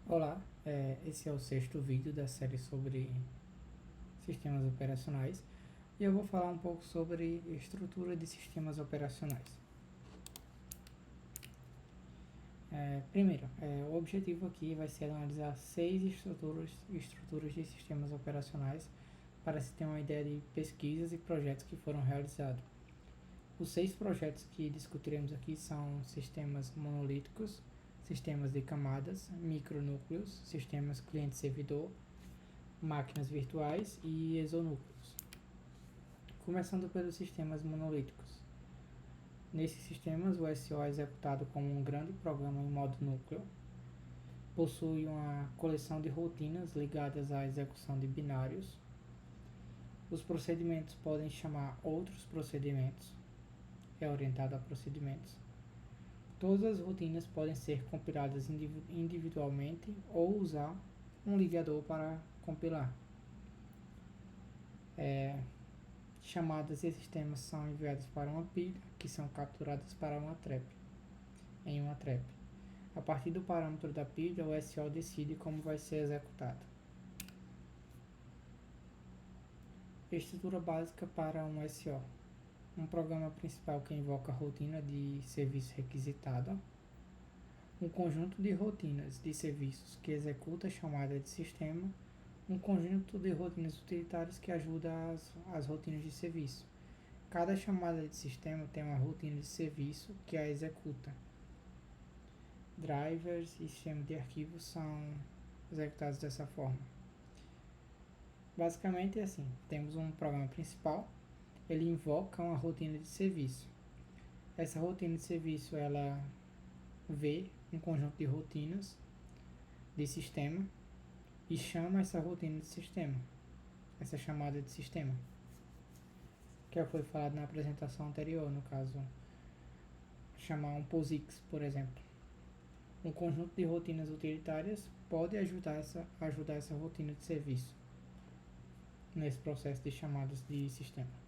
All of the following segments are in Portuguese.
Olá, esse é o sexto vídeo da série sobre sistemas operacionais e eu vou falar um pouco sobre estrutura de sistemas operacionais. O objetivo aqui vai ser analisar 6 estruturas de sistemas operacionais para se ter uma ideia de pesquisas e projetos que foram realizados. Os 6 projetos que discutiremos aqui são sistemas monolíticos, sistemas de camadas, micronúcleos, sistemas cliente-servidor, máquinas virtuais e exonúcleos. Começando pelos sistemas monolíticos. Nesses sistemas, o SO é executado como um grande programa em modo núcleo, possui uma coleção de rotinas ligadas à execução de binários. Os procedimentos podem chamar outros procedimentos, é orientado a procedimentos. Todas as rotinas podem ser compiladas individualmente ou usar um ligador para compilar. Chamadas e sistemas são enviadas para uma pilha, que são capturadas para em uma trap. A partir do parâmetro da pilha, o SO decide como vai ser executado. Estrutura básica para um SO. Um programa principal que invoca a rotina de serviço requisitada. Um conjunto de rotinas de serviços que executa a chamada de sistema. Um conjunto de rotinas utilitárias que ajuda as rotinas de serviço. Cada chamada de sistema tem uma rotina de serviço que a executa. Drivers e sistemas de arquivos são executados dessa forma. Basicamente é assim, temos um programa principal, ele invoca uma rotina de serviço. Essa rotina de serviço, ela vê um conjunto de rotinas de sistema e chama essa rotina de sistema, essa chamada de sistema, que foi falado na apresentação anterior, no caso, chamar um POSIX, por exemplo. Um conjunto de rotinas utilitárias pode ajudar essa rotina de serviço nesse processo de chamadas de sistema.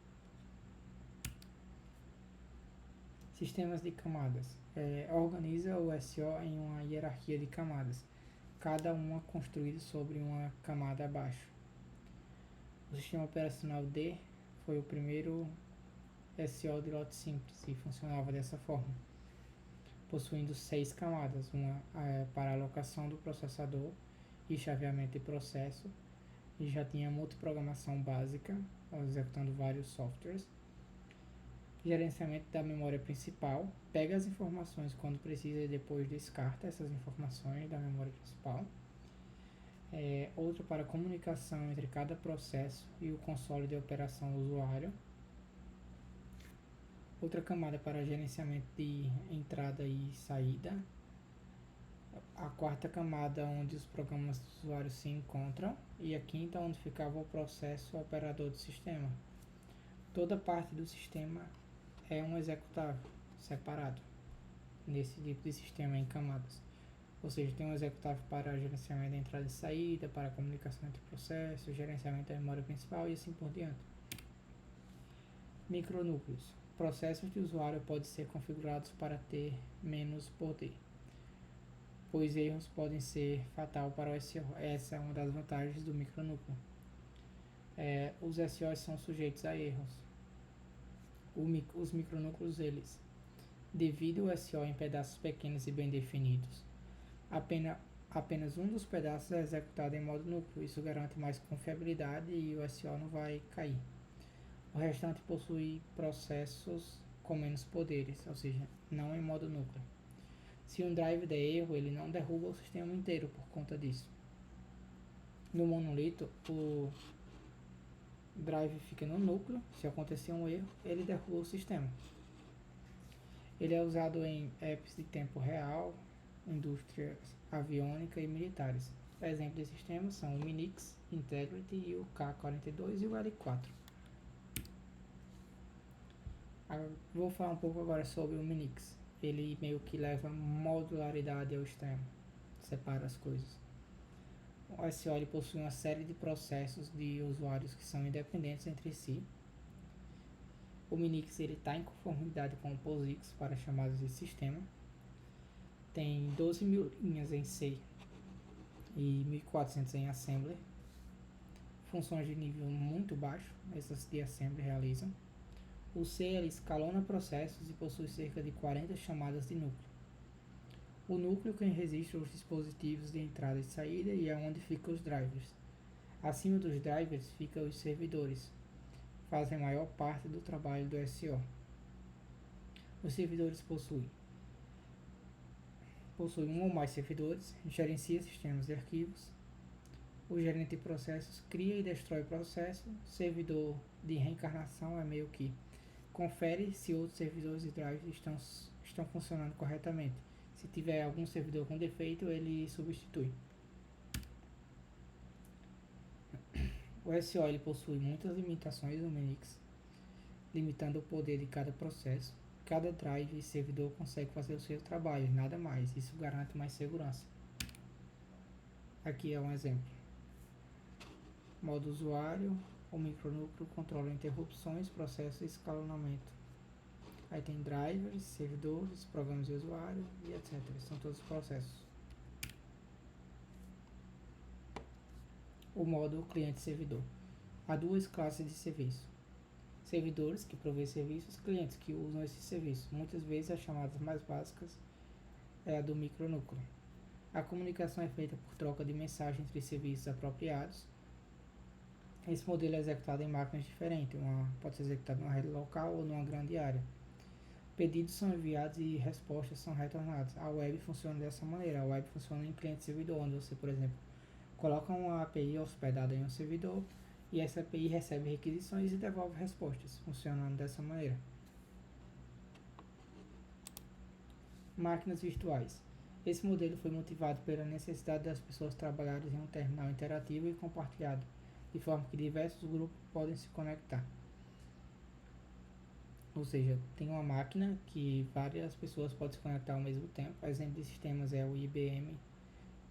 Sistemas de camadas. Organiza o SO em uma hierarquia de camadas, cada uma construída sobre uma camada abaixo. O sistema operacional D foi o primeiro SO de lote simples e funcionava dessa forma, possuindo 6 camadas, uma para alocação do processador e chaveamento de processo, e já tinha multiprogramação básica, executando vários softwares. Gerenciamento da memória principal, pega as informações quando precisa e depois descarta essas informações da memória principal. Outra para comunicação entre cada processo e o console de operação do usuário. Outra camada para gerenciamento de entrada e saída. A quarta camada onde os programas do usuário se encontram. E a quinta onde ficava o processo operador do sistema. Toda parte do sistema é um executável separado nesse tipo de sistema em camadas. Ou seja, tem um executável para gerenciamento da entrada e saída, para comunicação entre processos, gerenciamento da memória principal e assim por diante. Micronúcleos. Processos de usuário podem ser configurados para ter menos poder, pois erros podem ser fatal para o SO. Essa é uma das vantagens do micronúcleo. Os SOs são sujeitos a erros. Os micronúcleos, eles dividem o SO em pedaços pequenos e bem definidos. Apenas um dos pedaços é executado em modo núcleo. Isso garante mais confiabilidade e o SO não vai cair. O restante possui processos com menos poderes, ou seja, não em modo núcleo. Se um drive der erro, ele não derruba o sistema inteiro por conta disso. No monolito, o drive fica no núcleo. Se acontecer um erro, ele derruba o sistema. Ele é usado em apps de tempo real, indústrias aviônica e militares. Exemplos de sistemas são o Minix, Integrity e o K42 e o L4. Vou falar um pouco agora sobre o Minix. Ele meio que leva modularidade ao extremo, separa as coisas. O SO possui uma série de processos de usuários que são independentes entre si. O Minix está em conformidade com o POSIX para chamadas de sistema. Tem 12.000 linhas em C. e 1400 em Assembler. Funções de nível muito baixo, essas de Assembler realizam. O C ele escalona processos e possui cerca de 40 chamadas de núcleo. O núcleo quem registra os dispositivos de entrada e saída e é onde ficam os drivers. Acima dos drivers ficam os servidores, fazem a maior parte do trabalho do SO. Os servidores possuem um ou mais servidores, gerencia sistemas de arquivos. O gerente de processos cria e destrói o processo. Servidor de reencarnação é meio que confere se outros servidores e drives estão funcionando corretamente. Se tiver algum servidor com defeito, ele substitui. O SO ele possui muitas limitações no Unix, limitando o poder de cada processo. Cada drive e servidor consegue fazer o seu trabalho, nada mais. Isso garante mais segurança. Aqui é um exemplo. Modo usuário, o micronúcleo controla interrupções, processos e escalonamento. Aí tem drivers, servidores, programas de usuário e etc. São todos os processos. O modo cliente-servidor. Há duas classes de serviço. Servidores que provêem serviços, clientes que usam esses serviços. Muitas vezes as chamadas mais básicas é a do micronúcleo. A comunicação é feita por troca de mensagem entre serviços apropriados. Esse modelo é executado em máquinas diferentes, pode ser executado numa rede local ou numa grande área. Pedidos são enviados e respostas são retornadas. A web funciona dessa maneira. A web funciona em cliente-servidor, onde você, por exemplo, coloca uma API hospedada em um servidor e essa API recebe requisições e devolve respostas, funcionando dessa maneira. Máquinas virtuais. Esse modelo foi motivado pela necessidade das pessoas trabalharem em um terminal interativo e compartilhado, de forma que diversos grupos podem se conectar. Ou seja, tem uma máquina que várias pessoas podem se conectar ao mesmo tempo. O exemplo de sistemas é o IBM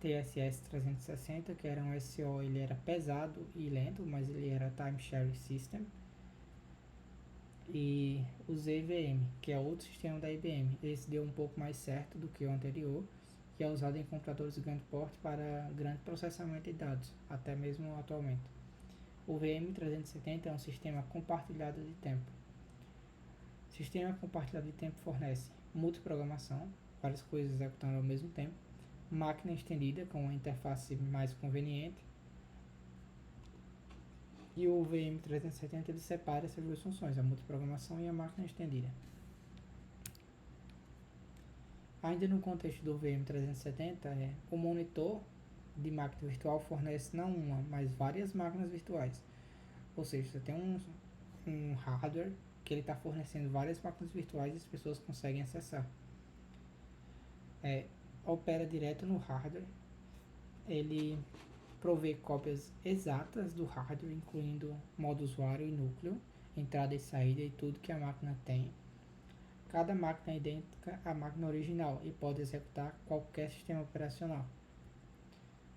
TSS 360, que era um SO, ele era pesado e lento, mas ele era Time Sharing System. E o ZVM, que é outro sistema da IBM. Esse deu um pouco mais certo do que o anterior, que é usado em computadores de grande porte para grande processamento de dados, até mesmo atualmente. O VM370 é um sistema compartilhado de tempo. Sistema compartilhado de tempo fornece multiprogramação, várias coisas executando ao mesmo tempo, máquina estendida com uma interface mais conveniente, e o VM370 ele separa essas duas funções, a multiprogramação e a máquina estendida. Ainda no contexto do VM370, o monitor de máquina virtual fornece não uma, mas várias máquinas virtuais. Ou seja, você tem um hardware que ele está fornecendo várias máquinas virtuais e as pessoas conseguem acessar. Opera direto no hardware. Ele provê cópias exatas do hardware, incluindo modo usuário e núcleo, entrada e saída e tudo que a máquina tem. Cada máquina é idêntica à máquina original e pode executar qualquer sistema operacional.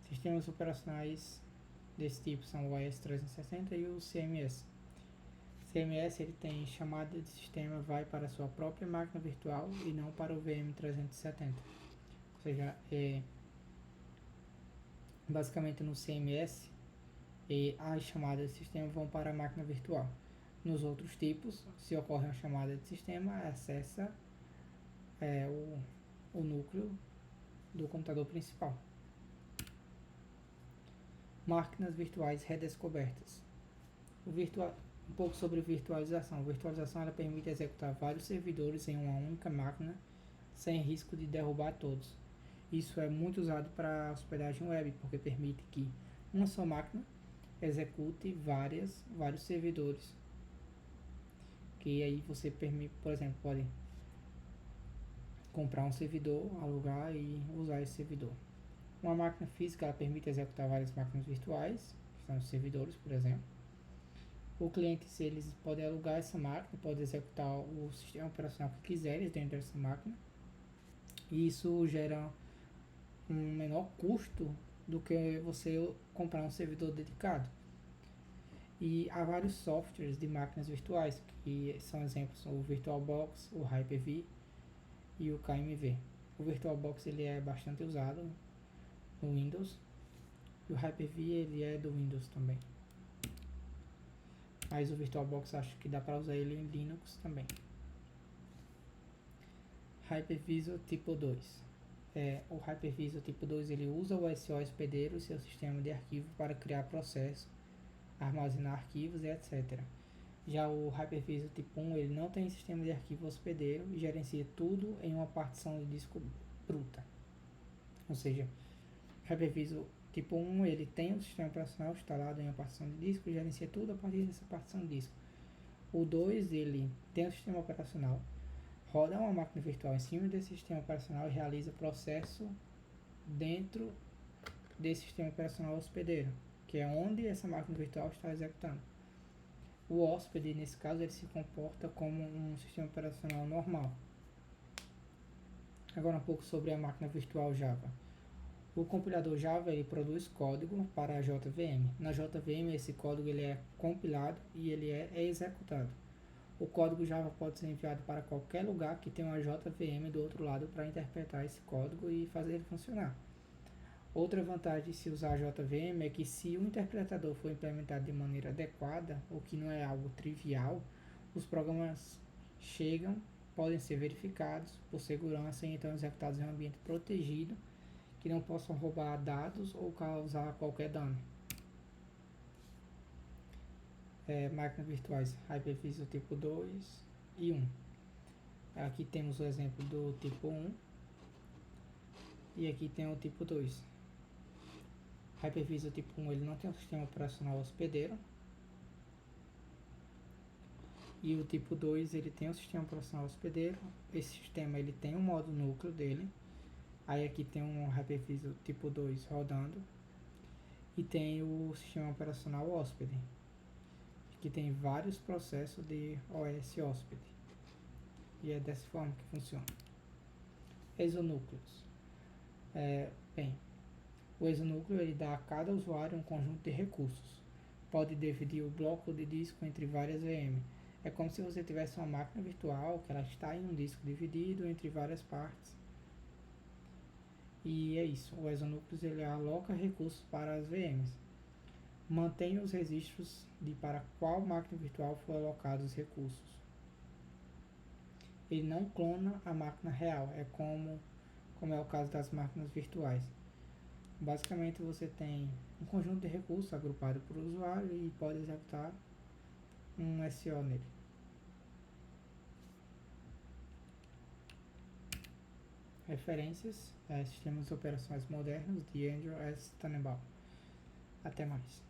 Sistemas operacionais desse tipo são o OS360 e o CMS. CMS ele tem chamada de sistema vai para a sua própria máquina virtual e não para o VM370. Ou seja, basicamente no CMS as chamadas de sistema vão para a máquina virtual. Nos outros tipos, se ocorre uma chamada de sistema, acessa o núcleo do computador principal. Máquinas virtuais redescobertas. Um pouco sobre virtualização. Virtualização ela permite executar vários servidores em uma única máquina sem risco de derrubar todos. Isso é muito usado para hospedagem web, porque permite que uma só máquina execute vários servidores. Que aí você permite, por exemplo, pode comprar um servidor, alugar e usar esse servidor. Uma máquina física ela permite executar várias máquinas virtuais, que são os servidores, por exemplo. O cliente, se eles podem alugar essa máquina, pode executar o sistema operacional que quiserem dentro dessa máquina. E isso gera um menor custo do que você comprar um servidor dedicado. E há vários softwares de máquinas virtuais, que são exemplos, o VirtualBox, o Hyper-V e o KMV. O VirtualBox ele é bastante usado no Windows E o Hyper-V ele é do Windows também. Mas o VirtualBox acho que dá para usar ele em Linux também. Hypervisor tipo 2. O Hypervisor tipo 2 ele usa o SO hospedeiro, seu sistema de arquivo, para criar processos, armazenar arquivos e etc. Já o Hypervisor tipo 1 ele não tem sistema de arquivo hospedeiro e gerencia tudo em uma partição de disco bruta. Ou seja, Hypervisor tipo 1 ele tem um sistema operacional instalado em uma partição de disco e gerencia tudo a partir dessa partição de disco. O 2 ele tem um sistema operacional, roda uma máquina virtual em cima desse sistema operacional e realiza processo dentro desse sistema operacional hospedeiro, que é onde essa máquina virtual está executando. O hóspede, nesse caso, ele se comporta como um sistema operacional normal. Agora um pouco sobre a máquina virtual Java. O compilador Java ele produz código para a JVM. Na JVM esse código ele é compilado e ele é executado. O código Java pode ser enviado para qualquer lugar que tenha uma JVM do outro lado para interpretar esse código e fazer ele funcionar. Outra vantagem de se usar a JVM é que se o interpretador for implementado de maneira adequada, o que não é algo trivial, os programas podem ser verificados por segurança e então executados em um ambiente protegido que não possam roubar dados ou causar qualquer dano. Máquinas virtuais Hypervisor tipo 2 e 1. Aqui temos o exemplo do tipo 1 e aqui tem o tipo 2. Hypervisor tipo 1 ele não tem um sistema operacional hospedeiro. E o tipo 2 ele tem um sistema operacional hospedeiro. Esse sistema ele tem um modo núcleo dele. Aí aqui tem um Hypervisor tipo 2 rodando. E tem o sistema operacional hóspede, que tem vários processos de OS hóspede. E é dessa forma que funciona. Exonúcleos. O exonúcleo ele dá a cada usuário um conjunto de recursos. Pode dividir o bloco de disco entre várias VM. É como se você tivesse uma máquina virtual que ela está em um disco dividido entre várias partes. E é isso. O exonúcleos ele aloca recursos para as VMs. Mantém os registros de para qual máquina virtual foi alocados os recursos. Ele não clona a máquina real, como é o caso das máquinas virtuais. Basicamente você tem um conjunto de recursos agrupado por usuário e pode executar um SO nele. Referências: sistemas de operações modernos de Andrew S. Tannenbaum. Até mais.